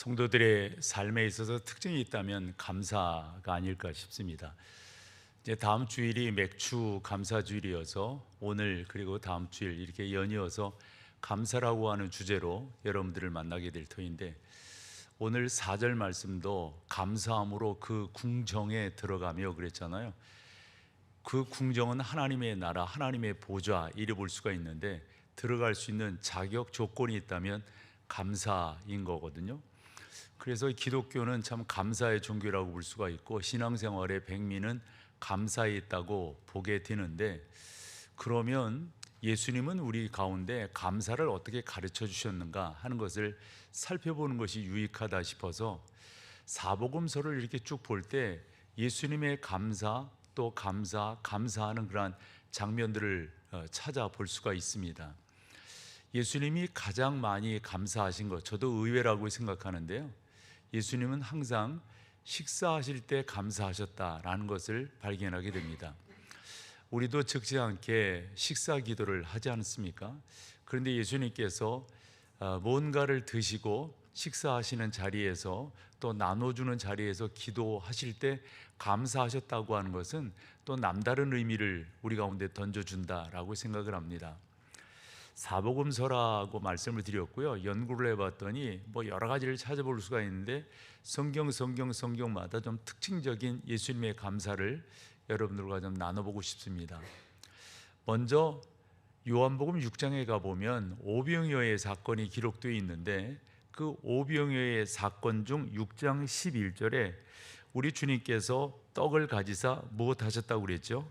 성도들의 삶에 있어서 특징이 있다면 감사가 아닐까 싶습니다. 이제 다음 주일이 맥주 감사 주일이어서 오늘 그리고 다음 주일 이렇게 연이어서 감사라고 하는 주제로 여러분들을 만나게 될 터인데, 오늘 4절 말씀도 감사함으로 그 궁정에 들어가며 그랬잖아요. 그 궁정은 하나님의 나라, 하나님의 보좌 이래 볼 수가 있는데, 들어갈 수 있는 자격 조건이 있다면 감사인 거거든요. 그래서 기독교는 참 감사의 종교라고 볼 수가 있고, 신앙생활의 백미는 감사에 있다고 보게 되는데, 그러면 예수님은 우리 가운데 감사를 어떻게 가르쳐 주셨는가 하는 것을 살펴보는 것이 유익하다 싶어서 사복음서를 이렇게 쭉 볼 때 예수님의 감사, 또 감사하는 그러한 장면들을 찾아볼 수가 있습니다. 예수님이 가장 많이 감사하신 것, 저도 의외라고 생각하는데요, 예수님은 항상 식사하실 때 감사하셨다라는 것을 발견하게 됩니다. 우리도 적지 않게 식사 기도를 하지 않습니까? 그런데 예수님께서 뭔가를 드시고 식사하시는 자리에서, 또 나눠주는 자리에서 기도하실 때 감사하셨다고 하는 것은 또 남다른 의미를 우리 가운데 던져준다라고 생각을 합니다. 사복음서라고 말씀을 드렸고요, 연구를 해봤더니 여러 가지를 찾아볼 수가 있는데, 성경마다 좀 특징적인 예수님의 감사를 여러분들과 좀 나눠보고 싶습니다. 먼저 요한복음 6장에 가보면 오병이어의 사건이 기록되어 있는데, 그 오병이어의 사건 중 6장 11절에 우리 주님께서 떡을 가지사 무엇하셨다고 그랬죠?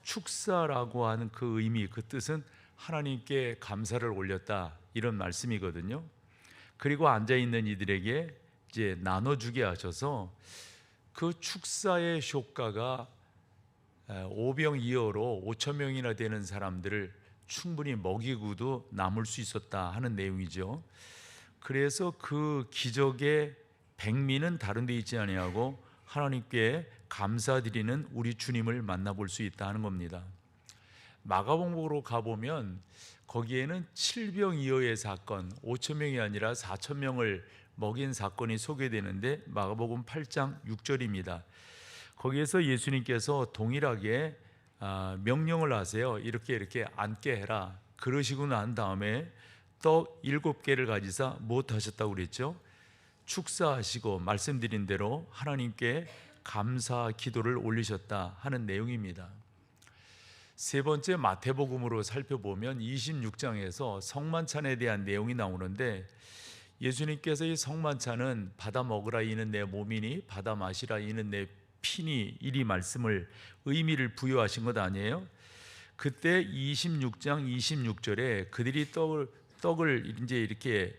축사라고 하는 그 의미, 그 뜻은 하나님께 감사를 올렸다, 이런 말씀이거든요. 그리고 앉아있는 이들에게 이제 나눠주게 하셔서 그 축사의 효과가 오병이어로 5천 명이나 되는 사람들을 충분히 먹이고도 남을 수 있었다 하는 내용이죠. 그래서 그 기적의 백미는 다른 데 있지 아니하고 하나님께 감사드리는 우리 주님을 만나볼 수 있다 하는 겁니다. 마가복음으로 가보면 거기에는 칠병이어의 사건, 5천 명이 아니라 4천 명을 먹인 사건이 소개되는데, 마가복음 8장 6절입니다. 거기에서 예수님께서 동일하게 명령을 하세요. 이렇게 앉게 해라. 그러시고 난 다음에 떡 7개를 가지사 무엇하셨다고 그랬죠? 축사하시고 말씀드린 대로 하나님께 감사 기도를 올리셨다 하는 내용입니다. 세 번째, 마태복음으로 살펴보면 26장에서 성만찬에 대한 내용이 나오는데, 예수님께서 이 성만찬은 받아 먹으라 이는 내 몸이니 받아 마시라 이는 내 피니, 이리 말씀을 의미를 부여하신 것 아니에요? 그때 26장 26절에 그들이 떡을 이제 이렇게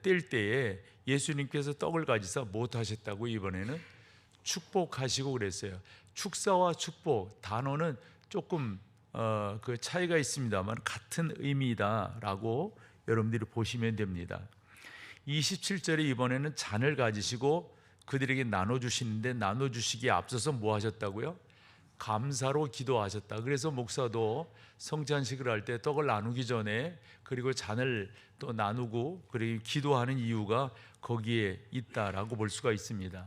뗄 때에 예수님께서 떡을 가지사 무엇하셨다고? 이번에는 축복하시고 그랬어요. 축사와 축복, 단어는 조금 그 차이가 있습니다만 같은 의미다라고 여러분들이 보시면 됩니다. 27절에 이번에는 잔을 가지시고 그들에게 나눠주시는데, 나눠주시기에 앞서서 뭐 하셨다고요? 감사로 기도하셨다. 그래서 목사도 성찬식을 할 때 떡을 나누기 전에 그리고 잔을 또 나누고 그리고 기도하는 이유가 거기에 있다라고 볼 수가 있습니다.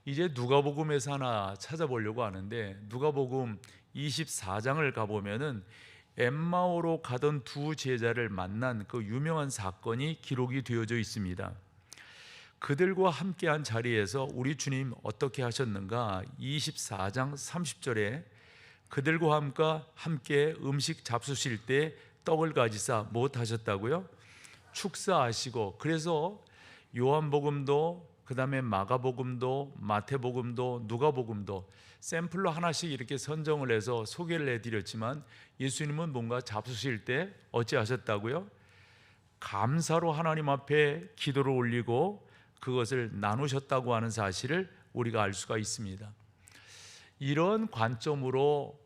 이제 누가복음에서 하나 찾아보려고 하는데, 누가복음 24장을 가보면은 엠마오로 가던 두 제자를 만난 그 유명한 사건이 기록이 되어져 있습니다. 그들과 함께한 자리에서 우리 주님 어떻게 하셨는가? 24장 30절에 그들과 함께 음식 잡수실 때 떡을 가지사 무엇 하셨다고요? 축사하시고. 그래서 요한복음도, 그 다음에 마가복음도, 마태복음도, 누가복음도 샘플로 하나씩 이렇게 선정을 해서 소개를 해드렸지만, 예수님은 뭔가 잡수실 때 어찌 하셨다고요? 감사로 하나님 앞에 기도를 올리고 그것을 나누셨다고 하는 사실을 우리가 알 수가 있습니다. 이런 관점으로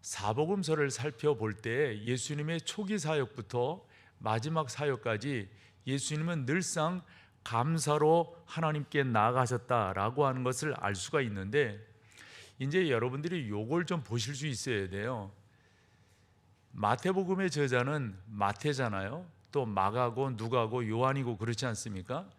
사복음서를 살펴볼 때 예수님의 초기 사역부터 마지막 사역까지 예수님은 늘상 감사로 하나님께 나아가셨다라고 하는 것을 알 수가 있는데, 이제 여러분들이 요걸 좀 보실 수 있어야 돼요. 마태복음의 저자는 마태잖아요. 또 마가고 누가고 요한이고 그렇지 않습니까?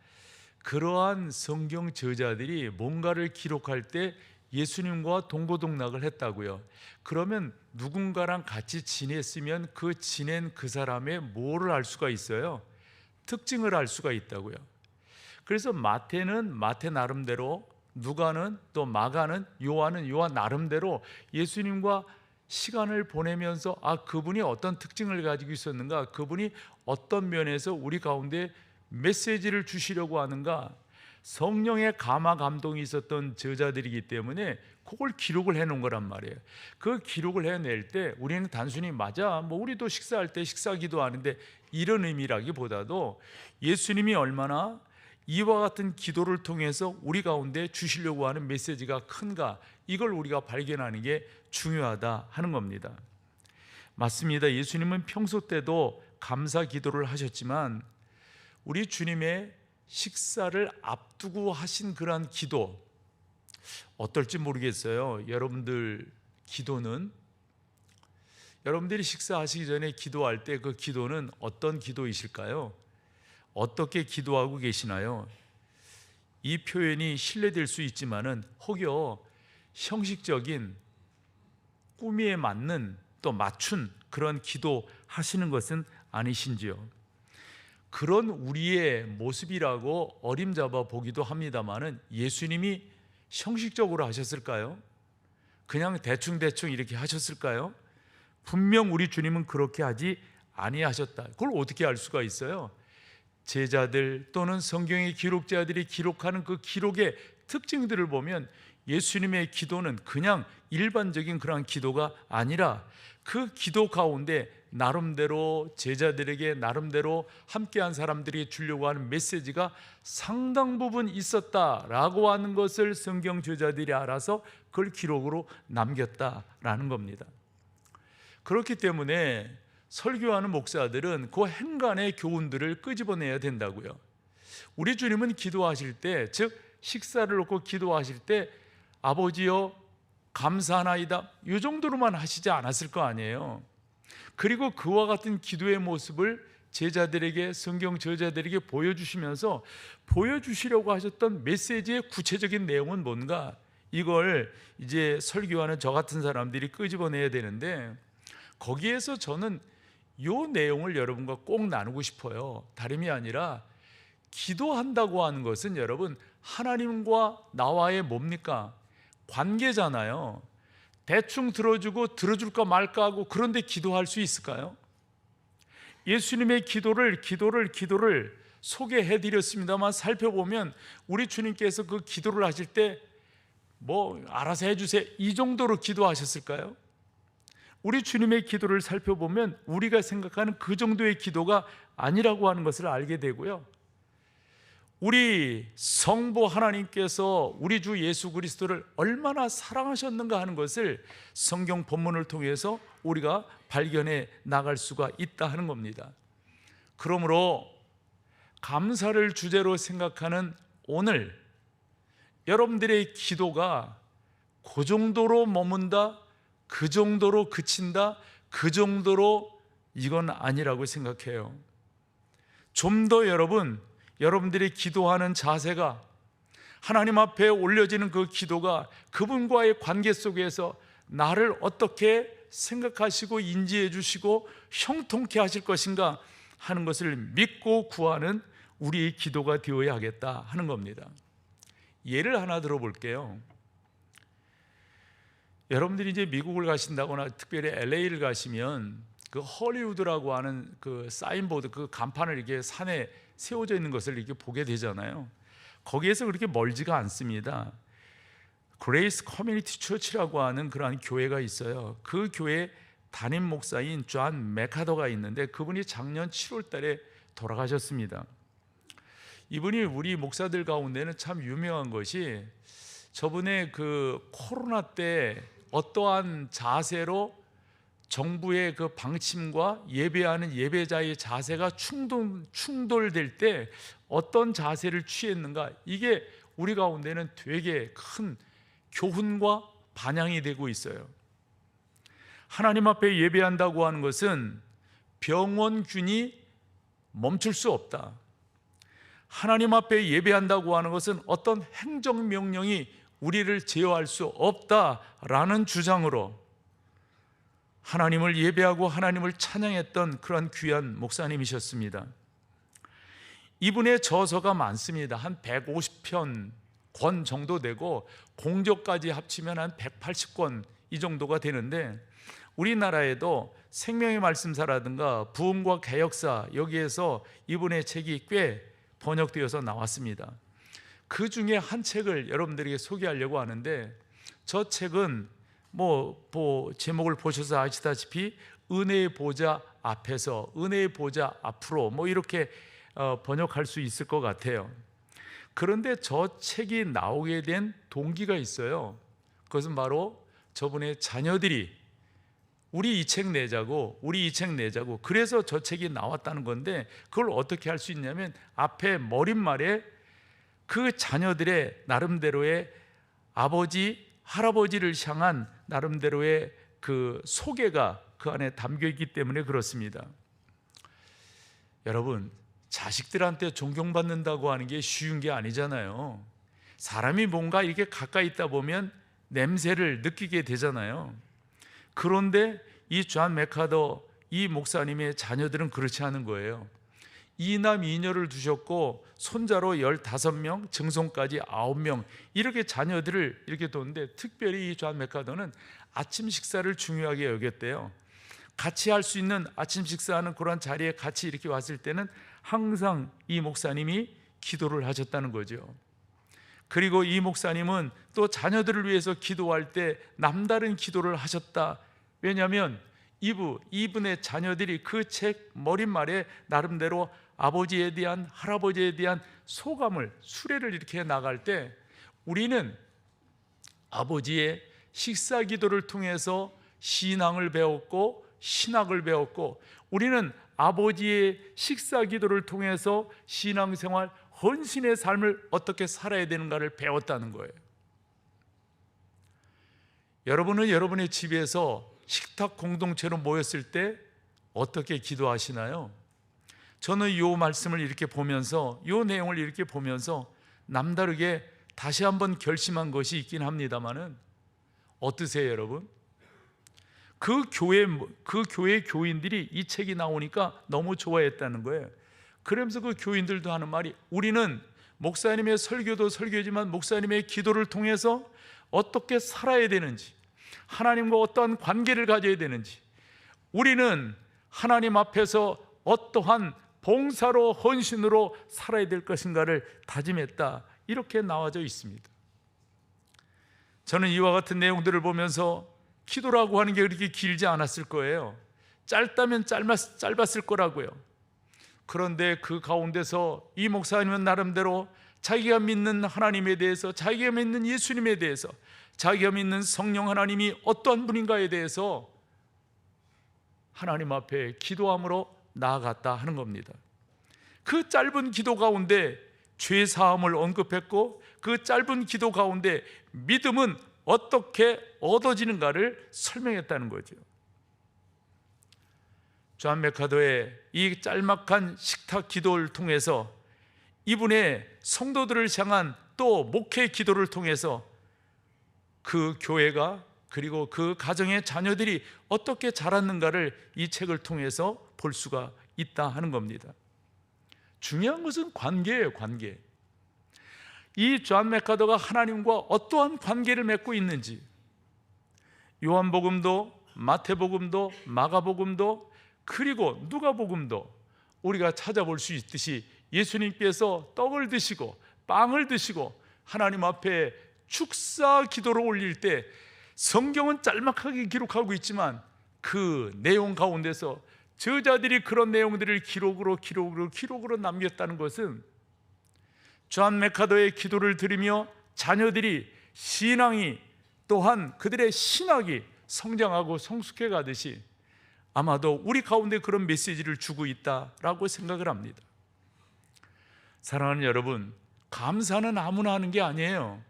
그러한 성경 저자들이 뭔가를 기록할 때 예수님과 동고동락을 했다고요. 그러면 누군가랑 같이 지냈으면 그 지낸 그 사람의 뭐를 알 수가 있어요? 특징을 알 수가 있다고요. 그래서 마태는 마태 나름대로, 누가는 또 마가는, 요한은 요한 나름대로 예수님과 시간을 보내면서 그분이 어떤 특징을 가지고 있었는가, 그분이 어떤 면에서 우리 가운데 메시지를 주시려고 하는가, 성령의 감화 감동이 있었던 저자들이기 때문에 그걸 기록을 해놓은 거란 말이에요. 그 기록을 해낼 때 우리는 단순히 우리도 식사할 때 식사 기도하는데 이런 의미라기보다도 예수님이 얼마나 이와 같은 기도를 통해서 우리 가운데 주시려고 하는 메시지가 큰가, 이걸 우리가 발견하는 게 중요하다 하는 겁니다. 맞습니다. 예수님은 평소 때도 감사 기도를 하셨지만 우리 주님의 식사를 앞두고 하신 그러한 기도, 어떨지 모르겠어요. 여러분들 기도는, 여러분들이 식사하시기 전에 기도할 때 그 기도는 어떤 기도이실까요? 어떻게 기도하고 계시나요? 이 표현이 신뢰될 수 있지만은 혹여 형식적인 꾸미에 맞는 또 맞춘 그런 기도 하시는 것은 아니신지요? 그런 우리의 모습이라고 어림잡아 보기도 합니다만은 예수님이 형식적으로 하셨을까요? 그냥 대충 이렇게 하셨을까요? 분명 우리 주님은 그렇게 하지 아니하셨다. 그걸 어떻게 알 수가 있어요? 제자들 또는 성경의 기록자들이 기록하는 그 기록의 특징들을 보면 예수님의 기도는 그냥 일반적인 그런 기도가 아니라 그 기도 가운데 나름대로 제자들에게 나름대로 함께한 사람들이 주려고 하는 메시지가 상당 부분 있었다라고 하는 것을 성경 저자들이 알아서 그걸 기록으로 남겼다라는 겁니다. 그렇기 때문에 설교하는 목사들은 그 행간의 교훈들을 끄집어내야 된다고요. 우리 주님은 기도하실 때, 즉 식사를 놓고 기도하실 때 아버지여 감사하나이다, 이 정도로만 하시지 않았을 거 아니에요. 그리고 그와 같은 기도의 모습을 제자들에게, 성경 저자들에게 보여주시면서 보여주시려고 하셨던 메시지의 구체적인 내용은 뭔가, 이걸 이제 설교하는 저 같은 사람들이 끄집어내야 되는데, 거기에서 저는 이 내용을 여러분과 꼭 나누고 싶어요. 다름이 아니라 기도한다고 하는 것은 여러분 하나님과 나와의 뭡니까? 관계잖아요. 대충 들어주고 들어줄까 말까 하고 그런데 기도할 수 있을까요? 예수님의 기도를 소개해드렸습니다만 살펴보면 우리 주님께서 그 기도를 하실 때 알아서 해주세요 이 정도로 기도하셨을까요? 우리 주님의 기도를 살펴보면 우리가 생각하는 그 정도의 기도가 아니라고 하는 것을 알게 되고요, 우리 성부 하나님께서 우리 주 예수 그리스도를 얼마나 사랑하셨는가 하는 것을 성경 본문을 통해서 우리가 발견해 나갈 수가 있다 하는 겁니다. 그러므로 감사를 주제로 생각하는 오늘 여러분들의 기도가 그 정도로 머문다, 그 정도로 그친다, 그 정도로 이건 아니라고 생각해요. 좀 더 여러분들이 기도하는 자세가, 하나님 앞에 올려지는 그 기도가 그분과의 관계 속에서 나를 어떻게 생각하시고 인지해 주시고 형통케 하실 것인가 하는 것을 믿고 구하는 우리의 기도가 되어야 하겠다 하는 겁니다. 예를 하나 들어볼게요. 여러분들이 이제 미국을 가신다거나 특별히 LA를 가시면 그 헐리우드라고 하는 그 사인보드, 그 간판을 이렇게 산에 세워져 있는 것을 이렇게 보게 되잖아요. 거기에서 그렇게 멀지가 않습니다. 그레이스 커뮤니티 처치라고 하는 그러한 교회가 있어요. 그 교회 담임 목사인 존 맥하더가 있는데 그분이 작년 7월 달에 돌아가셨습니다. 이분이 우리 목사들 가운데는 참 유명한 것이 저번에 그 코로나 때 어떠한 자세로 정부의 그 방침과 예배하는 예배자의 자세가 충돌될 때 어떤 자세를 취했는가, 이게 우리 가운데는 되게 큰 교훈과 반향이 되고 있어요. 하나님 앞에 예배한다고 하는 것은 병원균이 멈출 수 없다. 하나님 앞에 예배한다고 하는 것은 어떤 행정명령이 우리를 제어할 수 없다라는 주장으로 하나님을 예배하고 하나님을 찬양했던 그런 귀한 목사님이셨습니다. 이분의 저서가 많습니다. 한 150편 권 정도 되고 공적까지 합치면 한 180권 이 정도가 되는데, 우리나라에도 생명의 말씀사라든가 부흥과 개혁사, 여기에서 이분의 책이 꽤 번역되어서 나왔습니다. 그 중에 한 책을 여러분들에게 소개하려고 하는데, 저 책은 제목을 보셔서 아시다시피 은혜의 보좌 앞에서, 은혜의 보좌 앞으로 이렇게 번역할 수 있을 것 같아요. 그런데 저 책이 나오게 된 동기가 있어요. 그것은 바로 저분의 자녀들이 우리 이 책 내자고 그래서 저 책이 나왔다는 건데, 그걸 어떻게 할 수 있냐면 앞에 머릿말에 그 자녀들의 나름대로의 아버지, 할아버지를 향한 나름대로의 그 소개가 그 안에 담겨 있기 때문에 그렇습니다. 여러분, 자식들한테 존경받는다고 하는 게 쉬운 게 아니잖아요. 사람이 뭔가 이렇게 가까이 있다 보면 냄새를 느끼게 되잖아요. 그런데 이 존 맥카더 이 목사님의 자녀들은 그렇지 않은 거예요. 2남 2녀를 두셨고 손자로 15명, 증손까지 9명, 이렇게 자녀들을 이렇게 뒀는데, 특별히 이 존 맥카더는 아침 식사를 중요하게 여겼대요. 같이 할 수 있는 아침 식사하는 그런 자리에 같이 이렇게 왔을 때는 항상 이 목사님이 기도를 하셨다는 거죠. 그리고 이 목사님은 또 자녀들을 위해서 기도할 때 남다른 기도를 하셨다. 왜냐하면 이분의 자녀들이 그 책 머릿말에 나름대로 아버지에 대한, 할아버지에 대한 소감을, 수레를 이렇게 나갈 때, 우리는 아버지의 식사 기도를 통해서 신앙을 배웠고 신학을 배웠고, 우리는 아버지의 식사 기도를 통해서 신앙생활, 헌신의 삶을 어떻게 살아야 되는가를 배웠다는 거예요. 여러분은 여러분의 집에서 식탁 공동체로 모였을 때 어떻게 기도하시나요? 저는 이 말씀을 이렇게 보면서, 이 내용을 이렇게 보면서 남다르게 다시 한번 결심한 것이 있긴 합니다만은, 어떠세요 여러분? 그 교회 교인들이 이 책이 나오니까 너무 좋아했다는 거예요. 그러면서 그 교인들도 하는 말이, 우리는 목사님의 설교도 설교지만 목사님의 기도를 통해서 어떻게 살아야 되는지, 하나님과 어떠한 관계를 가져야 되는지, 우리는 하나님 앞에서 어떠한 봉사로, 헌신으로 살아야 될 것인가를 다짐했다, 이렇게 나와져 있습니다. 저는 이와 같은 내용들을 보면서 기도라고 하는 게 그렇게 길지 않았을 거예요. 짧다면 짧았을 거라고요. 그런데 그 가운데서 이 목사님은 나름대로 자기가 믿는 하나님에 대해서, 자기가 믿는 예수님에 대해서, 자기가 믿는 성령 하나님이 어떠한 분인가에 대해서 하나님 앞에 기도함으로 나아갔다 하는 겁니다. 그 짧은 기도 가운데 죄 사함을 언급했고, 그 짧은 기도 가운데 믿음은 어떻게 얻어지는가를 설명했다는 거죠. 존 맥카더의 이 짤막한 식탁 기도를 통해서, 이분의 성도들을 향한 또 목회 기도를 통해서 그 교회가, 그리고 그 가정의 자녀들이 어떻게 자랐는가를 이 책을 통해서 볼 수가 있다 하는 겁니다. 중요한 것은 관계예요, 관계. 이 존 맥카더가 하나님과 어떠한 관계를 맺고 있는지, 요한복음도, 마태복음도, 마가복음도, 그리고 누가복음도 우리가 찾아볼 수 있듯이 예수님께서 떡을 드시고 빵을 드시고 하나님 앞에 축사 기도를 올릴 때, 성경은 짤막하게 기록하고 있지만 그 내용 가운데서 저자들이 그런 내용들을 기록으로 남겼다는 것은, 존 맥카더의 기도를 들으며 자녀들이 신앙이, 또한 그들의 신학이 성장하고 성숙해 가듯이 아마도 우리 가운데 그런 메시지를 주고 있다라고 생각을 합니다. 사랑하는 여러분, 감사는 아무나 하는 게 아니에요.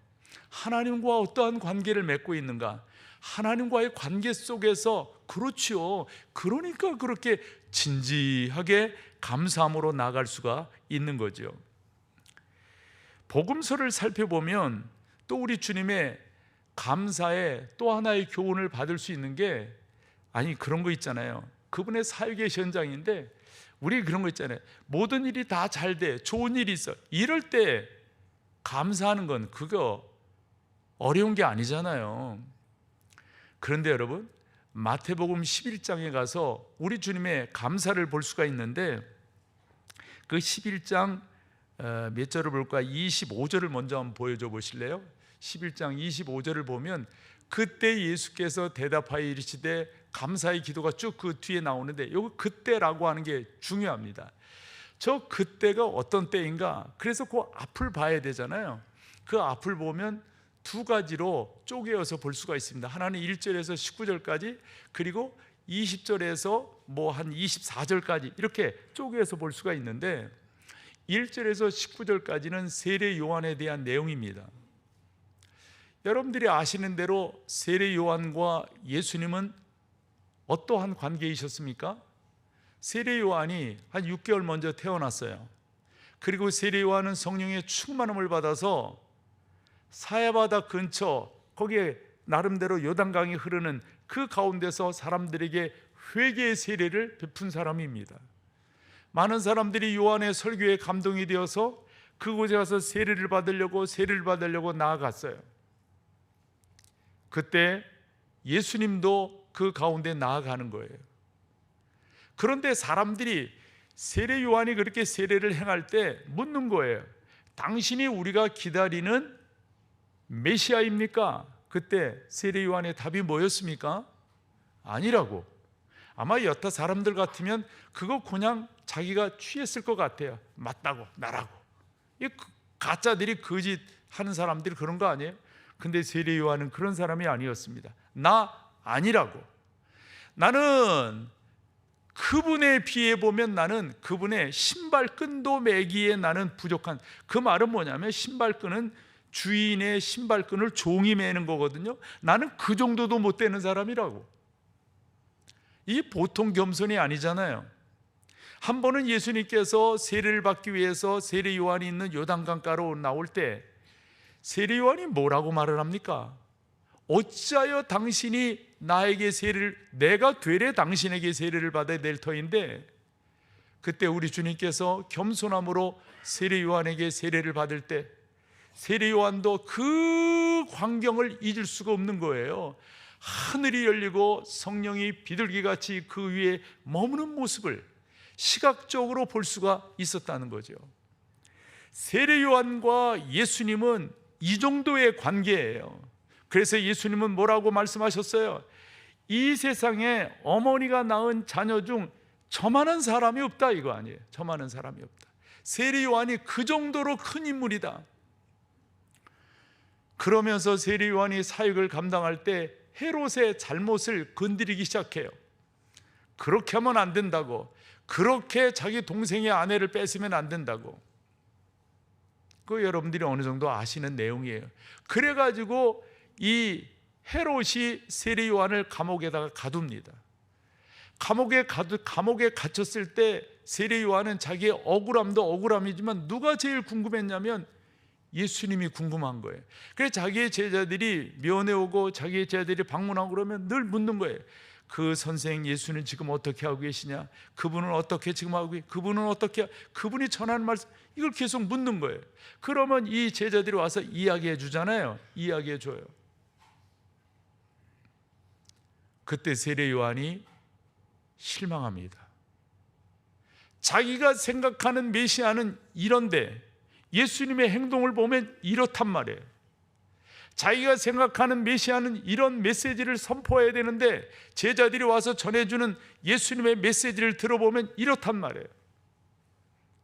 하나님과 어떠한 관계를 맺고 있는가, 하나님과의 관계 속에서, 그렇지요, 그러니까 그렇게 진지하게 감사함으로 나아갈 수가 있는 거죠. 복음서를 살펴보면 또 우리 주님의 감사의 또 하나의 교훈을 받을 수 있는 게, 아니 그런 거 있잖아요. 그분의 사역의 현장인데 우리 그런 거 있잖아요. 모든 일이 다 잘 돼, 좋은 일이 있어, 이럴 때 감사하는 건 그거 어려운 게 아니잖아요. 그런데 여러분, 마태복음 11장에 가서 우리 주님의 감사를 볼 수가 있는데, 그 11장 몇 절을 볼까? 25절을 먼저 한번 보여줘 보실래요? 11장 25절을 보면 그때 예수께서 대답하여 이르시되, 감사의 기도가 쭉 그 뒤에 나오는데 요거 그때라고 하는 게 중요합니다. 저 그때가 어떤 때인가? 그래서 그 앞을 봐야 되잖아요. 그 앞을 보면 두 가지로 쪼개어서 볼 수가 있습니다. 하나는 1절에서 19절까지, 그리고 20절에서 뭐 한 24절까지 이렇게 쪼개어서 볼 수가 있는데, 1절에서 19절까지는 세례 요한에 대한 내용입니다. 여러분들이 아시는 대로 세례 요한과 예수님은 어떠한 관계이셨습니까? 세례 요한이 한 6개월 먼저 태어났어요. 그리고 세례 요한은 성령의 충만함을 받아서 사해바다 근처, 거기에 나름대로 요단강이 흐르는 그 가운데서 사람들에게 회개의 세례를 베푼 사람입니다. 많은 사람들이 요한의 설교에 감동이 되어서 그곳에 가서 세례를 받으려고 나아갔어요. 그때 예수님도 그 가운데 나아가는 거예요. 그런데 사람들이 세례 요한이 그렇게 세례를 행할 때 묻는 거예요. 당신이 우리가 기다리는 메시아입니까? 그때 세례 요한의 답이 뭐였습니까? 아니라고. 아마 여타 사람들 같으면 그거 그냥 자기가 취했을 것 같아요. 맞다고, 나라고. 이 가짜들이 거짓 하는 사람들이 그런 거 아니에요? 근데 세례 요한은 그런 사람이 아니었습니다. 나 아니라고. 나는 그분에 비해 보면 나는 그분의 신발끈도 매기에 나는 부족한. 그 말은 뭐냐면 신발끈은 주인의 신발끈을 종이 매는 거거든요. 나는 그 정도도 못 되는 사람이라고. 이 보통 겸손이 아니잖아요. 한 번은 예수님께서 세례를 받기 위해서 세례 요한이 있는 요단강가로 나올 때 세례 요한이 뭐라고 말을 합니까? 어찌하여 당신이 나에게 세례를, 내가 되레 당신에게 세례를 받아야 될 터인데, 그때 우리 주님께서 겸손함으로 세례 요한에게 세례를 받을 때 세례 요한도 그 광경을 잊을 수가 없는 거예요. 하늘이 열리고 성령이 비둘기같이 그 위에 머무는 모습을 시각적으로 볼 수가 있었다는 거죠. 세례 요한과 예수님은 이 정도의 관계예요. 그래서 예수님은 뭐라고 말씀하셨어요? 이 세상에 어머니가 낳은 자녀 중 저만한 사람이 없다, 이거 아니에요. 저만한 사람이 없다. 세례 요한이 그 정도로 큰 인물이다. 그러면서 세례 요한이 사역을 감당할 때 헤롯의 잘못을 건드리기 시작해요. 그렇게 하면 안 된다고, 그렇게 자기 동생의 아내를 뺏으면 안 된다고. 그 여러분들이 어느 정도 아시는 내용이에요. 그래가지고 이 헤롯이 세례 요한을 감옥에다가 가둡니다. 감옥에 갇혔을 때 세례 요한은 자기의 억울함도 억울함이지만 누가 제일 궁금했냐면 예수님이 궁금한 거예요. 그래서 자기의 제자들이 면회 오고 자기의 제자들이 방문하고 그러면 늘 묻는 거예요. 그 선생 예수는 지금 어떻게 하고 계시냐? 그분은 어떻게 지금 하고 계시냐? 그분은 어떻게, 그분이 전하는 말씀, 이걸 계속 묻는 거예요. 그러면 이 제자들이 와서 이야기해 주잖아요. 이야기해 줘요. 그때 세례 요한이 실망합니다. 자기가 생각하는 메시아는 이런데 예수님의 행동을 보면 이렇단 말이에요. 자기가 생각하는 메시아는 이런 메시지를 선포해야 되는데 제자들이 와서 전해주는 예수님의 메시지를 들어보면 이렇단 말이에요.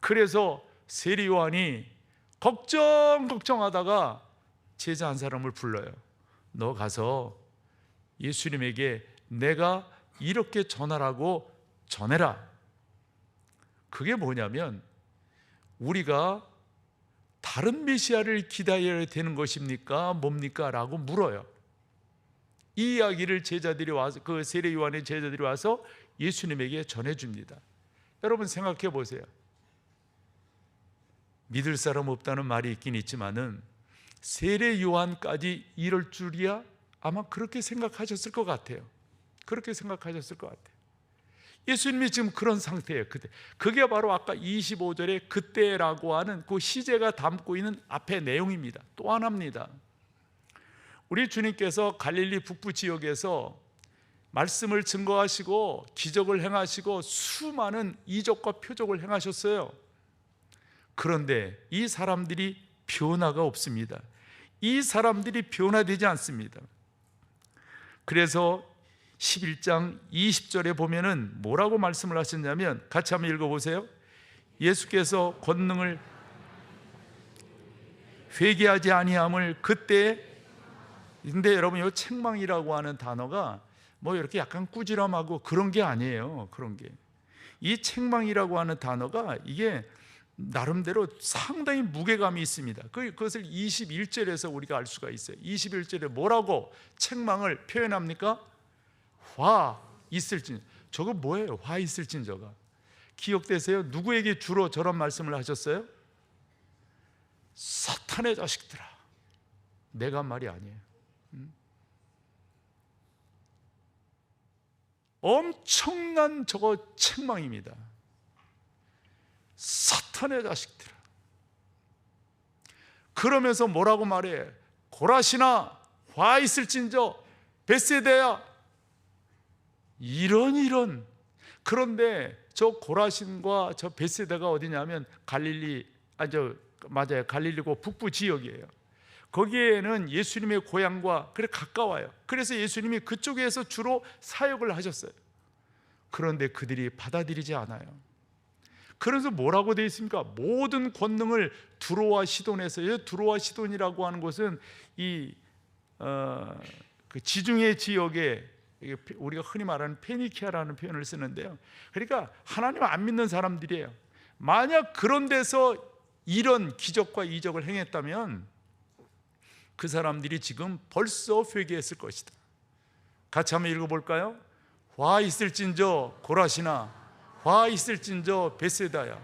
그래서 세례 요한이 걱정하다가 제자 한 사람을 불러요. 너 가서 예수님에게 내가 이렇게 전하라고 전해라. 그게 뭐냐면 우리가 다른 메시아를 기다려야 되는 것입니까? 뭡니까? 라고 물어요. 이 이야기를 제자들이 와서, 그 세례 요한의 제자들이 와서 예수님에게 전해줍니다. 여러분 생각해 보세요. 믿을 사람 없다는 말이 있긴 있지만은 세례 요한까지 이럴 줄이야? 아마 그렇게 생각하셨을 것 같아요. 그렇게 생각하셨을 것 같아요. 예수님이 지금 그런 상태예요. 그때. 그게 바로 아까 25절에 그때라고 하는 그 시제가 담고 있는 앞의 내용입니다. 또 하나입니다. 우리 주님께서 갈릴리 북부 지역에서 말씀을 증거하시고 기적을 행하시고 수많은 이적과 표적을 행하셨어요. 그런데 이 사람들이 변화가 없습니다. 이 사람들이 변화되지 않습니다. 그래서 11장 20절에 보면은 뭐라고 말씀을 하셨냐면, 같이 한번 읽어보세요. 예수께서 권능을 회개하지 아니함을 그때. 근데 여러분, 이 책망이라고 하는 단어가 뭐 이렇게 약간 꾸지람하고 그런 게 아니에요. 그런 게, 이 책망이라고 하는 단어가 이게 나름대로 상당히 무게감이 있습니다. 그것을 21절에서 우리가 알 수가 있어요. 21절에 뭐라고 책망을 표현합니까? 화 있을진. 저거 뭐예요? 화 있을진저가 기억되세요? 누구에게 주로 저런 말씀을 하셨어요? 사탄의 자식들아. 내가 말이 아니에요. 엄청난 저거 책망입니다. 사탄의 자식들아. 그러면서 뭐라고 말해? 고라시나 화 있을진저 벳세다야. 이런. 그런데 저 고라신과 저 벳세다가 어디냐면 갈릴리, 맞아요, 갈릴리고 북부 지역이에요. 거기에는 예수님의 고향과 그래 가까워요. 그래서 예수님이 그쪽에서 주로 사역을 하셨어요. 그런데 그들이 받아들이지 않아요. 그래서 뭐라고 되어 있습니까? 모든 권능을 두로와 시돈에서, 두로와 시돈이라고 하는 곳은 그 지중해 지역에 우리가 흔히 말하는 페니키아라는 표현을 쓰는데요. 그러니까 하나님 안 믿는 사람들이에요. 만약 그런 데서 이런 기적과 이적을 행했다면 그 사람들이 지금 벌써 회개했을 것이다. 같이 한번 읽어볼까요? 화 있을진저 고라시나 화 있을진저 벳세다야.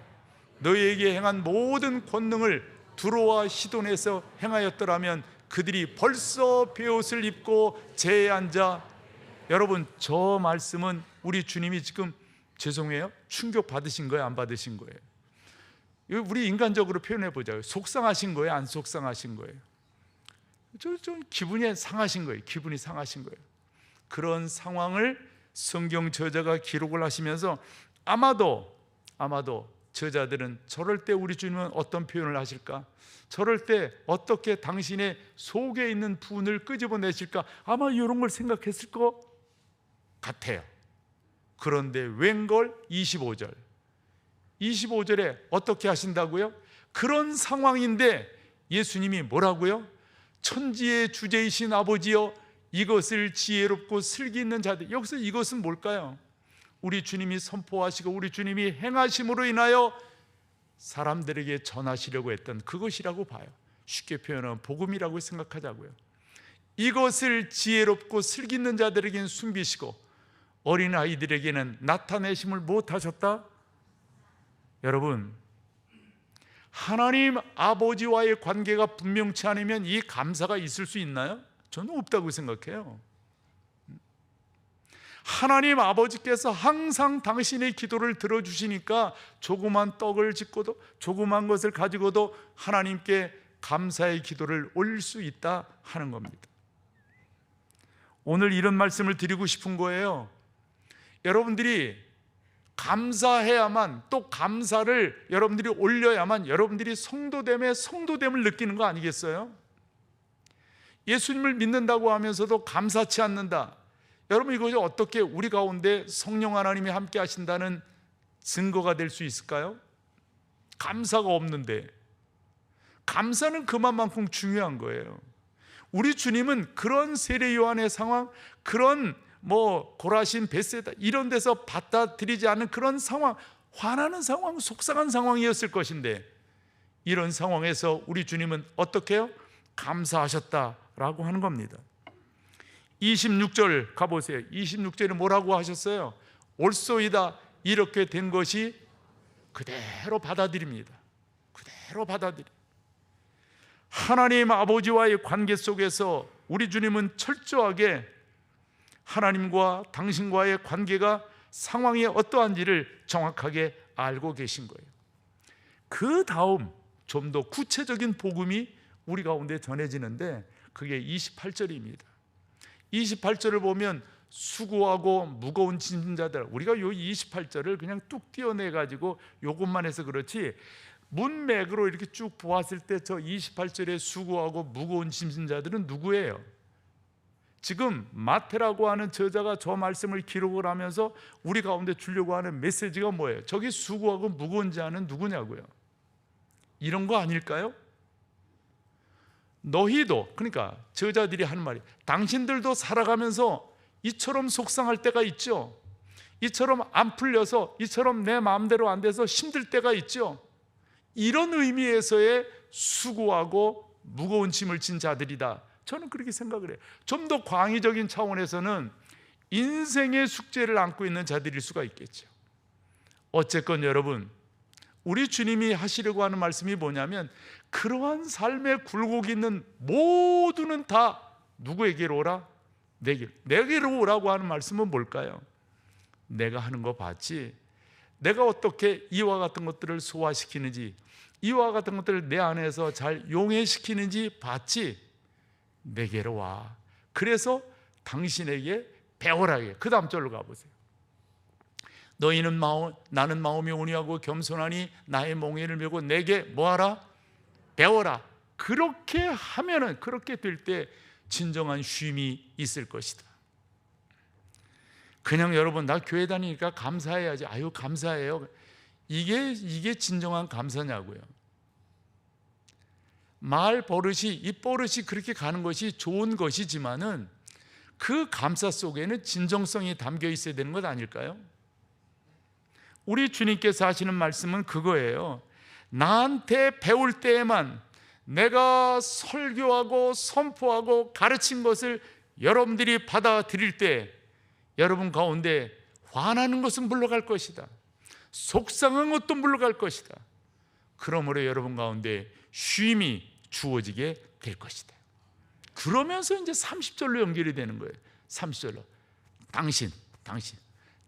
너희에게 행한 모든 권능을 두로와 시돈에서 행하였더라면 그들이 벌써 베옷을 입고 제에 앉아. 여러분, 저 말씀은 우리 주님이 지금, 죄송해요, 충격 받으신 거예요, 안 받으신 거예요? 우리 인간적으로 표현해 보자고요. 속상하신 거예요, 안 속상하신 거예요? 좀 기분이 상하신 거예요. 기분이 상하신 거예요. 그런 상황을 성경 저자가 기록을 하시면서 아마도 저자들은 저럴 때 우리 주님은 어떤 표현을 하실까? 저럴 때 어떻게 당신의 속에 있는 분을 끄집어내실까? 아마 이런 걸 생각했을 것 같아요. 그런데 웬걸 25절에 어떻게 하신다고요? 그런 상황인데 예수님이 뭐라고요? 천지의 주제이신 아버지여, 이것을 지혜롭고 슬기 있는 자들. 여기서 이것은 뭘까요? 우리 주님이 선포하시고 우리 주님이 행하심으로 인하여 사람들에게 전하시려고 했던 그것이라고 봐요. 쉽게 표현하면 복음이라고 생각하자고요. 이것을 지혜롭고 슬기 있는 자들에게는 숨기시고 어린아이들에게는 나타내심을 못하셨다. 여러분, 하나님 아버지와의 관계가 분명치 않으면 이 감사가 있을 수 있나요? 저는 없다고 생각해요. 하나님 아버지께서 항상 당신의 기도를 들어주시니까 조그만 떡을 짓고도, 조그만 것을 가지고도 하나님께 감사의 기도를 올릴 수 있다 하는 겁니다. 오늘 이런 말씀을 드리고 싶은 거예요. 여러분들이 감사해야만, 또 감사를 여러분들이 올려야만 여러분들이 성도됨을 느끼는 거 아니겠어요? 예수님을 믿는다고 하면서도 감사치 않는다. 여러분, 이것이 어떻게 우리 가운데 성령 하나님이 함께 하신다는 증거가 될 수 있을까요? 감사가 없는데. 감사는 그만큼 중요한 거예요. 우리 주님은 그런 세례 요한의 상황, 그런 고라신, 벳세다 이런 데서 받아들이지 않은 그런 상황, 화나는 상황, 속상한 상황이었을 것인데, 이런 상황에서 우리 주님은 어떻게 해요? 감사하셨다라고 하는 겁니다. 26절 가보세요. 26절에 뭐라고 하셨어요? 옳소이다. 이렇게 된 것이 그대로 받아들입니다. 바로 받아들여. 하나님 아버지와의 관계 속에서 우리 주님은 철저하게 하나님과 당신과의 관계가 상황이 어떠한지를 정확하게 알고 계신 거예요. 그 다음 좀 더 구체적인 복음이 우리 가운데 전해지는데 그게 28절입니다. 28절을 보면 수고하고 무거운 짐진 자들, 우리가 요 28절을 그냥 뚝 띄어내가지고 요것만 해서 그렇지 문맥으로 이렇게 쭉 보았을 때 저 28절에 수고하고 무거운 짐진 자들은 누구예요? 지금 마태라고 하는 저자가 저 말씀을 기록을 하면서 우리 가운데 주려고 하는 메시지가 뭐예요? 저기 수고하고 무거운 자는 누구냐고요? 이런 거 아닐까요? 너희도, 그러니까 저자들이 하는 말이, 당신들도 살아가면서 이처럼 속상할 때가 있죠. 이처럼 안 풀려서, 이처럼 내 마음대로 안 돼서 힘들 때가 있죠. 이런 의미에서의 수고하고 무거운 짐을 진 자들이다, 저는 그렇게 생각을 해요. 좀 더 광의적인 차원에서는 인생의 숙제를 안고 있는 자들일 수가 있겠죠. 어쨌건 여러분, 우리 주님이 하시려고 하는 말씀이 뭐냐면, 그러한 삶의 굴곡이 있는 모두는 다 누구에게로 오라? 내게로 오라고 하는 말씀은 뭘까요? 내가 하는 거 봤지? 내가 어떻게 이와 같은 것들을 소화시키는지, 이와 같은 것들을 내 안에서 잘 용해시키는지 봤지? 내게로 와. 그래서 당신에게 배워라. 그 다음 절로 가보세요. 너희는 나는 마음이 온유하고 겸손하니 나의 몽에를 메고 내게 뭐하라? 배워라. 그렇게 하면은, 그렇게 될 때 진정한 쉼이 있을 것이다. 그냥 여러분 나 교회 다니니까 감사해야지, 아유 감사해요, 이게 진정한 감사냐고요. 말 버릇이, 이 버릇이 그렇게 가는 것이 좋은 것이지만은 그 감사 속에는 진정성이 담겨 있어야 되는 것 아닐까요? 우리 주님께서 하시는 말씀은 그거예요. 나한테 배울 때에만, 내가 설교하고 선포하고 가르친 것을 여러분들이 받아들일 때 여러분 가운데 화나는 것은 물러갈 것이다. 속상한 것도 물러갈 것이다. 그러므로 여러분 가운데 쉼이 주어지게 될 것이다. 그러면서 이제 30절로 연결이 되는 거예요. 30절로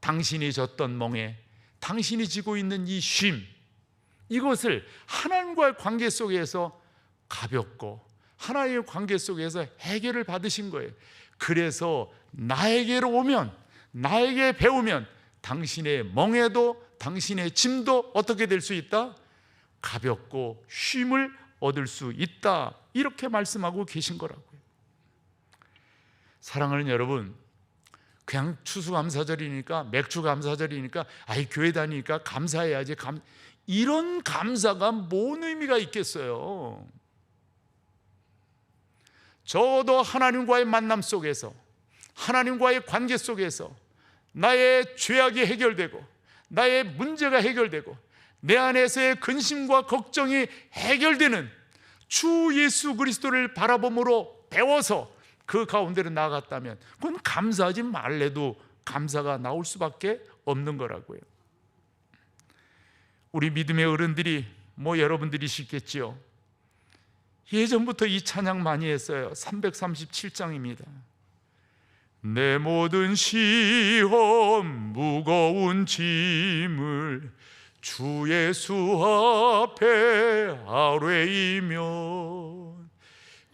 당신이 졌던 멍에 당신이 지고 있는 이 쉼, 이것을 하나님과의 관계 속에서 가볍고 하나님의 관계 속에서 해결을 받으신 거예요. 그래서 나에게로 오면, 나에게 배우면 당신의 멍에도 당신의 짐도 어떻게 될 수 있다? 가볍고 쉼을 얻을 수 있다, 이렇게 말씀하고 계신 거라고요. 사랑하는 여러분, 그냥 추수감사절이니까, 맥주감사절이니까, 아이 교회 다니니까 감사해야지, 이런 감사가 뭔 의미가 있겠어요? 저도 하나님과의 만남 속에서, 하나님과의 관계 속에서 나의 죄악이 해결되고 나의 문제가 해결되고 내 안에서의 근심과 걱정이 해결되는 주 예수 그리스도를 바라봄으로 배워서 그 가운데로 나아갔다면 그건 감사하지 말래도 감사가 나올 수밖에 없는 거라고요. 우리 믿음의 어른들이, 여러분들이시겠지요, 예전부터 이 찬양 많이 했어요. 337장입니다. 내 모든 시험 무거운 짐을 주 예수 앞에 아뢰이면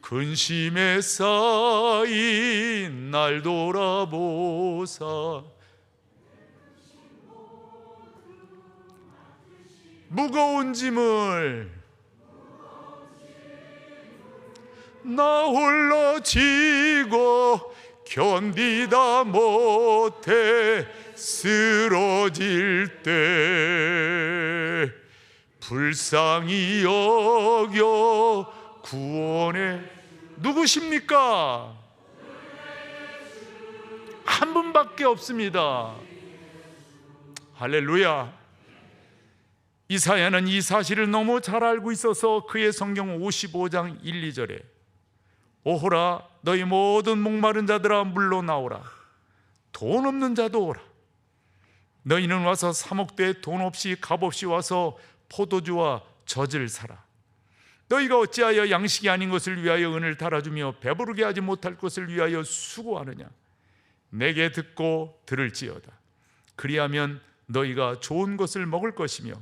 근심에 쌓인 날 돌아보사 무거운 짐을 나 홀로 지고 견디다 못해 쓰러질 때 불쌍히 여겨 구원해. 누구십니까? 한 분밖에 없습니다. 할렐루야. 이사야는 이 사실을 너무 잘 알고 있어서 그의 성경 55장 1, 2절에 오호라 너희 모든 목마른 자들아 물러 나오라, 돈 없는 자도 오라. 너희는 와서 사목대에 돈 없이 값없이 와서 포도주와 젖을 사라. 너희가 어찌하여 양식이 아닌 것을 위하여 은을 달아주며 배부르게 하지 못할 것을 위하여 수고하느냐? 내게 듣고 들을지어다. 그리하면 너희가 좋은 것을 먹을 것이며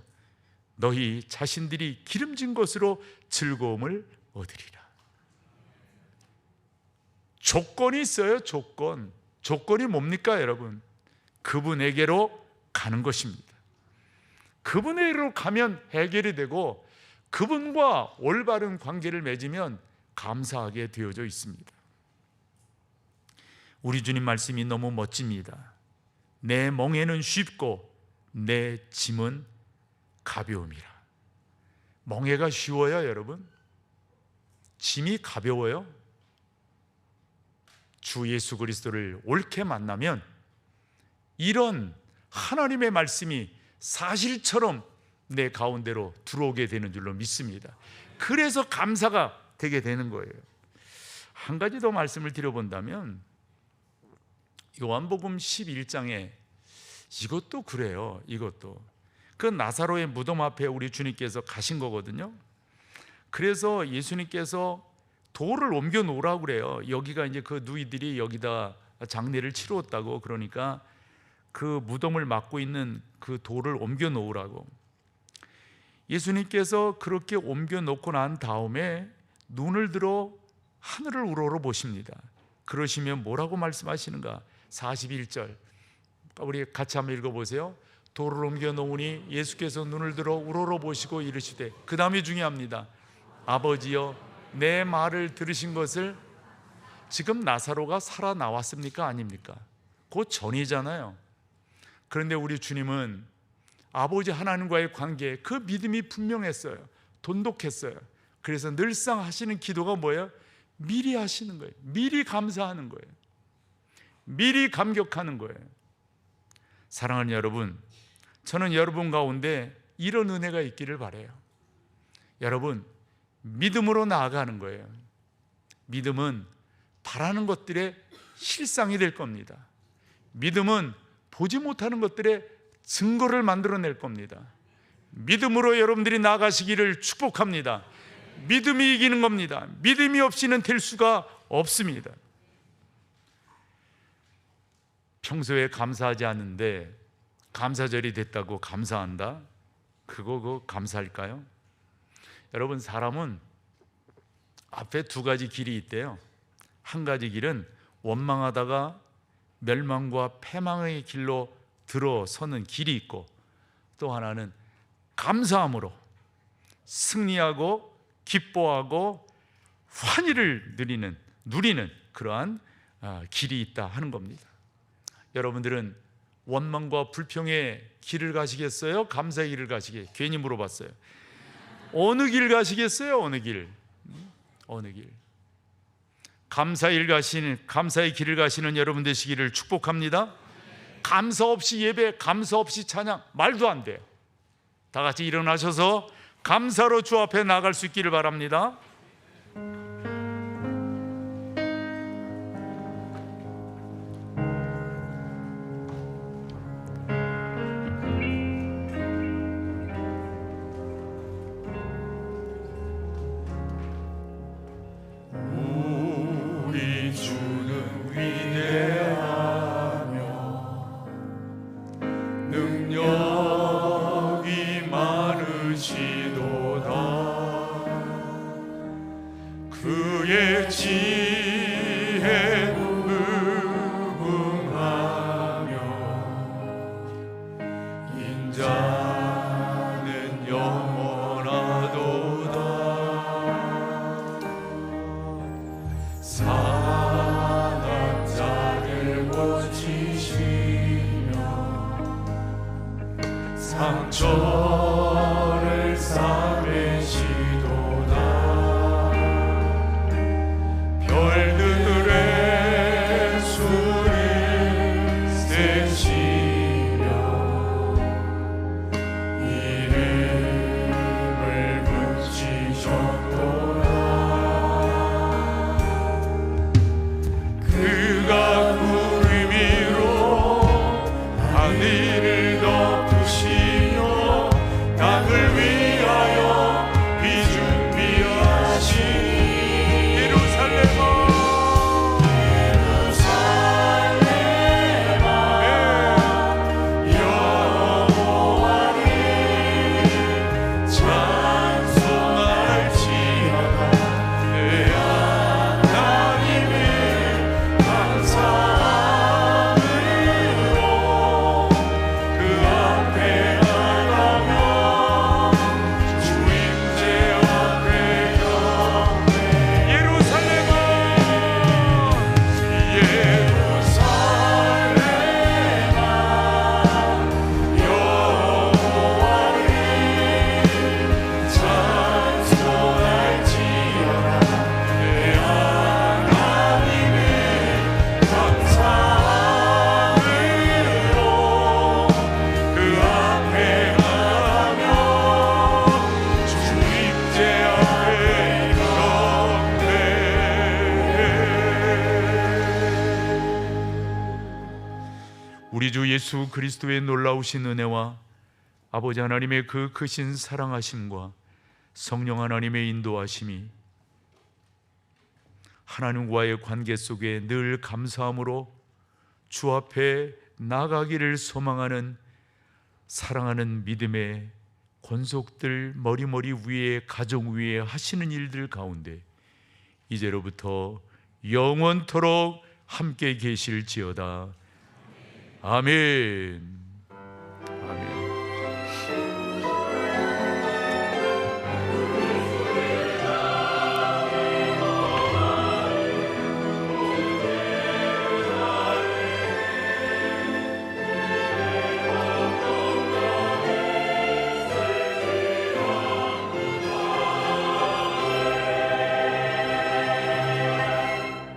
너희 자신들이 기름진 것으로 즐거움을 얻으리라. 조건이 있어요. 조건이 뭡니까 여러분? 그분에게로 가는 것입니다. 그분에게로 가면 해결이 되고 그분과 올바른 관계를 맺으면 감사하게 되어져 있습니다. 우리 주님 말씀이 너무 멋집니다. 내 멍에는 쉽고 내 짐은 가벼움이라. 멍에가 쉬워요 여러분? 짐이 가벼워요? 주 예수 그리스도를 옳게 만나면 이런 하나님의 말씀이 사실처럼 내 가운데로 들어오게 되는 줄로 믿습니다. 그래서 감사가 되게 되는 거예요. 한 가지 더 말씀을 드려본다면 요한복음 11장에 이것도 그래요. 이것도 그 나사로의 무덤 앞에 우리 주님께서 가신 거거든요. 그래서 예수님께서 돌을 옮겨 놓으라고 그래요. 여기가 이제 그 누이들이 여기다 장례를 치루었다고, 그러니까 그 무덤을 막고 있는 그 돌을 옮겨 놓으라고. 예수님께서 그렇게 옮겨 놓고 난 다음에 눈을 들어 하늘을 우러러 보십니다. 그러시면 뭐라고 말씀하시는가? 41절 우리 같이 한번 읽어보세요. 돌을 옮겨 놓으니 예수께서 눈을 들어 우러러 보시고 이르시되, 그 다음이 중요합니다. 아버지여 내 말을 들으신 것을. 지금 나사로가 살아나왔습니까? 아닙니까? 그 전이잖아요. 그런데 우리 주님은 아버지 하나님과의 관계, 그 믿음이 분명했어요. 돈독했어요. 그래서 늘상 하시는 기도가 뭐예요? 미리 하시는 거예요. 미리 감사하는 거예요. 미리 감격하는 거예요. 사랑하는 여러분, 저는 여러분 가운데 이런 은혜가 있기를 바라요. 여러분, 믿음으로 나아가는 거예요. 믿음은 바라는 것들의 실상이 될 겁니다. 믿음은 보지 못하는 것들의 증거를 만들어낼 겁니다. 믿음으로 여러분들이 나아가시기를 축복합니다. 믿음이 이기는 겁니다. 믿음이 없이는 될 수가 없습니다. 평소에 감사하지 않는데 감사절이 됐다고 감사한다? 그거 감사할까요? 여러분, 사람은 앞에 두 가지 길이 있대요. 한 가지 길은 원망하다가 멸망과 패망의 길로 들어서는 길이 있고, 또 하나는 감사함으로 승리하고 기뻐하고 환희를 누리는 그러한 길이 있다 하는 겁니다. 여러분들은 원망과 불평의 길을 가시겠어요? 감사의 길을 가시겠어요? 괜히 물어봤어요. 어느 길 가시겠어요? 어느 길? 감사의 길을 가시는 여러분 되시기를 축복합니다. 감사 없이 예배, 감사 없이 찬양, 말도 안 돼요. 다 같이 일어나셔서 감사로 주 앞에 나아갈 수 있기를 바랍니다. 우리 주는 위대하며 능력이 많으시도다. 그의 지혜는 무궁하며 인자는 영원하도다. 상한 자를 고치시며 상처를 싸매시도다. 별들의 수를 세시며 이름을 붙이셨도다. 그가 구름 위로 하늘을 덮으시며 우리 주 예수 그리스도의 놀라우신 은혜와 아버지 하나님의 그 크신 사랑하심과 성령 하나님의 인도하심이 하나님과의 관계 속에 늘 감사함으로 주 앞에 나가기를 소망하는 사랑하는 믿음의 권속들 머리머리 위에 가정 위에 하시는 일들 가운데 이제로부터 영원토록 함께 계실지어다. 아멘.